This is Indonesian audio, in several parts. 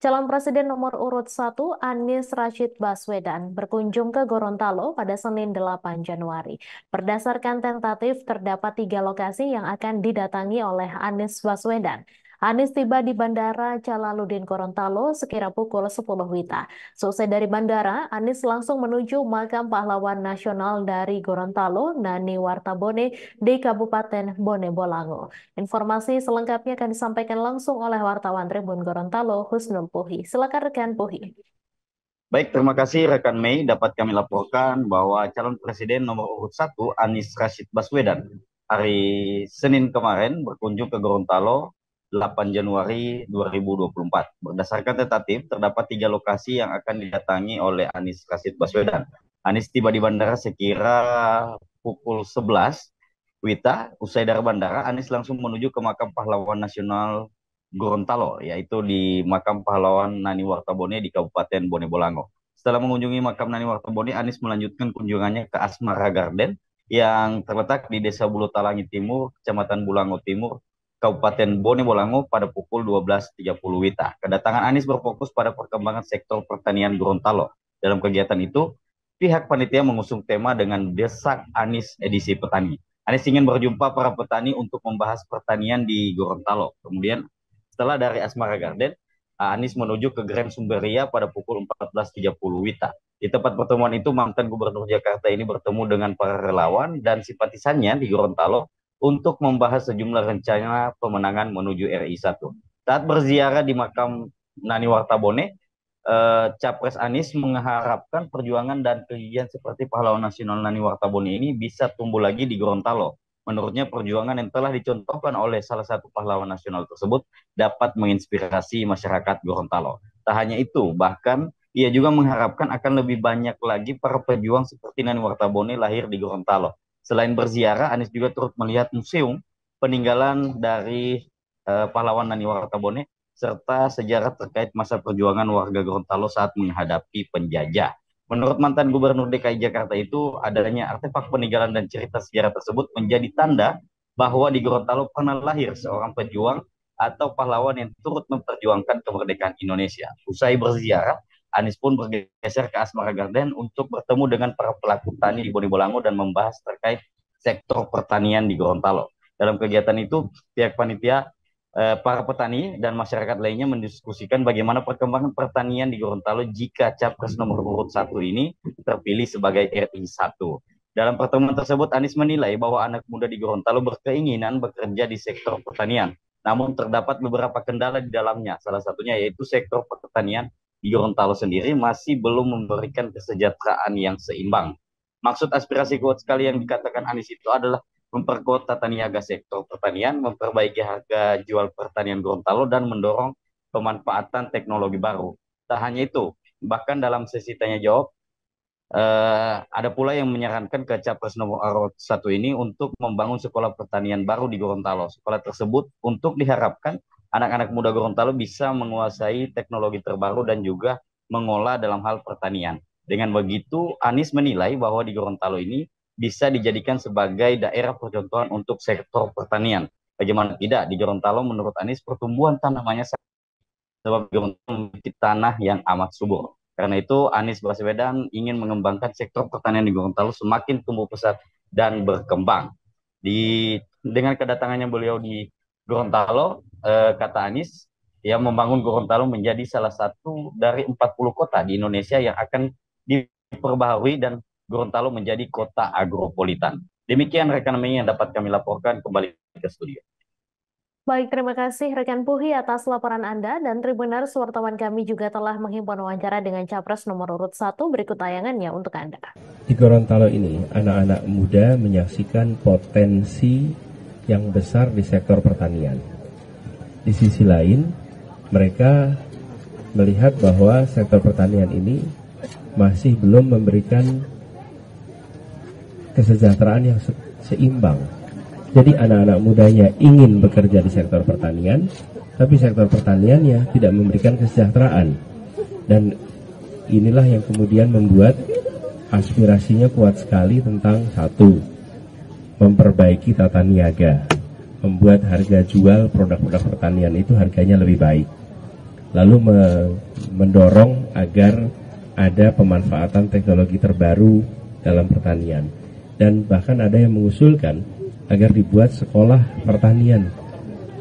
Calon Presiden nomor urut 1 Anies Rashid Baswedan berkunjung ke Gorontalo pada Senin 8 Januari. Berdasarkan tentatif, terdapat 3 lokasi yang akan didatangi oleh Anies Baswedan. Anies tiba di Bandara Jalaluddin Gorontalo sekira pukul 10 WITA. Selesai dari bandara, Anies langsung menuju makam pahlawan nasional dari Gorontalo, Nani Wartabone, di Kabupaten Bone Bolango. Informasi selengkapnya akan disampaikan langsung oleh wartawan Tribun Gorontalo, Husnul Puhi. Silakan rekan Puhi. Baik, terima kasih rekan Mei. Dapat kami laporkan bahwa calon presiden nomor urut 1 Anies Rashid Baswedan hari Senin kemarin berkunjung ke Gorontalo 8 Januari 2024. Berdasarkan tentatif, terdapat 3 lokasi yang akan didatangi oleh Anies Rashid Baswedan. Anies tiba di bandara sekira pukul 11 WITA. Usai dari bandara, Anies langsung menuju ke makam pahlawan nasional Gorontalo, yaitu di makam pahlawan Nani Wartabone di Kabupaten Bone Bolango. Setelah mengunjungi makam Nani Wartabone, Anies melanjutkan kunjungannya ke Asmara Garden yang terletak di Desa Bulu Talangi Timur, Kecamatan Bulango Timur, Kabupaten Bone Bolango pada pukul 12.30 WITA. Kedatangan Anies berfokus pada perkembangan sektor pertanian Gorontalo. Dalam kegiatan itu, pihak panitia mengusung tema dengan Desak Anies edisi petani. Anies ingin berjumpa para petani untuk membahas pertanian di Gorontalo. Kemudian setelah dari Asmara Garden, Anies menuju ke Grand Sumberia pada pukul 14.30 WITA. Di tempat pertemuan itu, mantan Gubernur Jakarta ini bertemu dengan para relawan dan simpatisannya di Gorontalo untuk membahas sejumlah rencana pemenangan menuju RI 1. Saat berziarah di makam Nani Wartabone, Capres Anies mengharapkan perjuangan dan kegigihan seperti pahlawan nasional Nani Wartabone ini bisa tumbuh lagi di Gorontalo. Menurutnya, perjuangan yang telah dicontohkan oleh salah satu pahlawan nasional tersebut dapat menginspirasi masyarakat Gorontalo. Tak hanya itu, bahkan ia juga mengharapkan akan lebih banyak lagi para pejuang seperti Nani Wartabone lahir di Gorontalo. Selain berziarah, Anies juga turut melihat museum peninggalan dari pahlawan Nani Wartabone serta sejarah terkait masa perjuangan warga Gorontalo saat menghadapi penjajah. Menurut mantan Gubernur DKI Jakarta itu, adanya artefak peninggalan dan cerita sejarah tersebut menjadi tanda bahwa di Gorontalo pernah lahir seorang pejuang atau pahlawan yang turut memperjuangkan kemerdekaan Indonesia. Usai berziarah, Anies pun bergeser ke Asmara Garden untuk bertemu dengan para pelaku tani di Bone Bolango dan membahas terkait sektor pertanian di Gorontalo. Dalam kegiatan itu, pihak panitia, para petani dan masyarakat lainnya mendiskusikan bagaimana perkembangan pertanian di Gorontalo jika capres nomor urut 1 ini terpilih sebagai RI 1. Dalam pertemuan tersebut, Anies menilai bahwa anak muda di Gorontalo berkeinginan bekerja di sektor pertanian. Namun terdapat beberapa kendala di dalamnya, salah satunya yaitu sektor pertanian di Gorontalo sendiri masih belum memberikan kesejahteraan yang seimbang. Maksud aspirasi kuat sekali yang dikatakan Anies itu adalah memperkuat tata niaga sektor pertanian, memperbaiki harga jual pertanian Gorontalo, dan mendorong pemanfaatan teknologi baru. Tak hanya itu, bahkan dalam sesi tanya jawab, ada pula yang menyarankan ke capres nomor urut 1 ini untuk membangun sekolah pertanian baru di Gorontalo. Sekolah tersebut untuk diharapkan anak-anak muda Gorontalo bisa menguasai teknologi terbaru dan juga mengolah dalam hal pertanian. Dengan begitu, Anies menilai bahwa di Gorontalo ini bisa dijadikan sebagai daerah percontohan untuk sektor pertanian. Bagaimana tidak, di Gorontalo menurut Anies pertumbuhan tanamannya sebab Gorontalo memiliki tanah yang amat subur. Karena itu, Anies Baswedan ingin mengembangkan sektor pertanian di Gorontalo semakin tumbuh pesat dan berkembang. Dengan kedatangannya beliau di Gorontalo, kata Anies, ia membangun Gorontalo menjadi salah satu dari 40 kota di Indonesia yang akan diperbaharui dan Gorontalo menjadi kota agropolitan. Demikian rekan kami yang dapat kami laporkan, kembali ke studio. Baik, terima kasih rekan Puhi atas laporan Anda dan Tribuners wartawan kami juga telah menghimpun wawancara dengan Capres nomor urut 1 berikut tayangannya untuk Anda. Di Gorontalo ini, anak-anak muda menyaksikan potensi yang besar di sektor pertanian. Di sisi lain, mereka melihat bahwa sektor pertanian ini masih belum memberikan kesejahteraan yang seimbang. Jadi anak-anak mudanya ingin bekerja di sektor pertanian, tapi sektor pertaniannya tidak memberikan kesejahteraan. Dan inilah yang kemudian membuat aspirasinya kuat sekali tentang satu, memperbaiki tata niaga, membuat harga jual produk-produk pertanian itu harganya lebih baik. lalu mendorong agar ada pemanfaatan teknologi terbaru dalam pertanian. Dan bahkan ada yang mengusulkan agar dibuat sekolah pertanian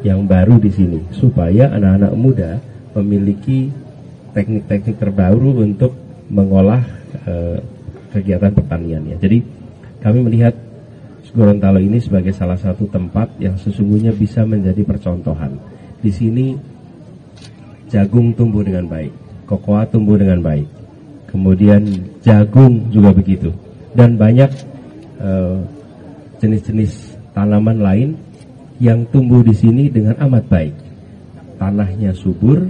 yang baru di sini, supaya anak-anak muda memiliki teknik-teknik terbaru untuk mengolah kegiatan pertaniannya. Jadi kami melihat Gorontalo ini sebagai salah satu tempat yang sesungguhnya bisa menjadi percontohan. Di sini jagung tumbuh dengan baik, kokoa tumbuh dengan baik, kemudian jagung juga begitu, dan banyak jenis-jenis tanaman lain yang tumbuh di sini dengan amat baik. Tanahnya subur,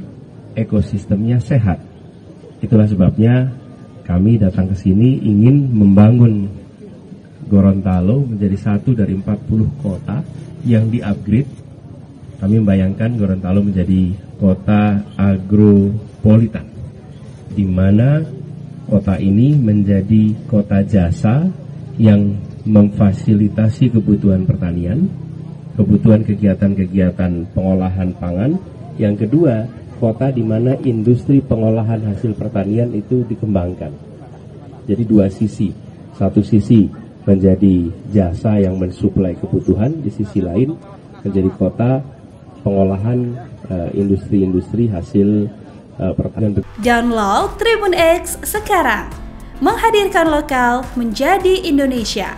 ekosistemnya sehat. Itulah sebabnya kami datang ke sini ingin membangun Gorontalo menjadi satu dari 40 kota yang di-upgrade. Kami membayangkan Gorontalo menjadi kota agropolitan, di mana kota ini menjadi kota jasa yang memfasilitasi kebutuhan pertanian, kebutuhan kegiatan-kegiatan pengolahan pangan. Yang kedua, kota di mana industri pengolahan hasil pertanian itu dikembangkan. Jadi dua sisi. Satu sisi menjadi jasa yang mensuplai kebutuhan, di sisi lain menjadi kota pengolahan industri-industri hasil pertanian. Download Tribun X sekarang, menghadirkan lokal menjadi Indonesia.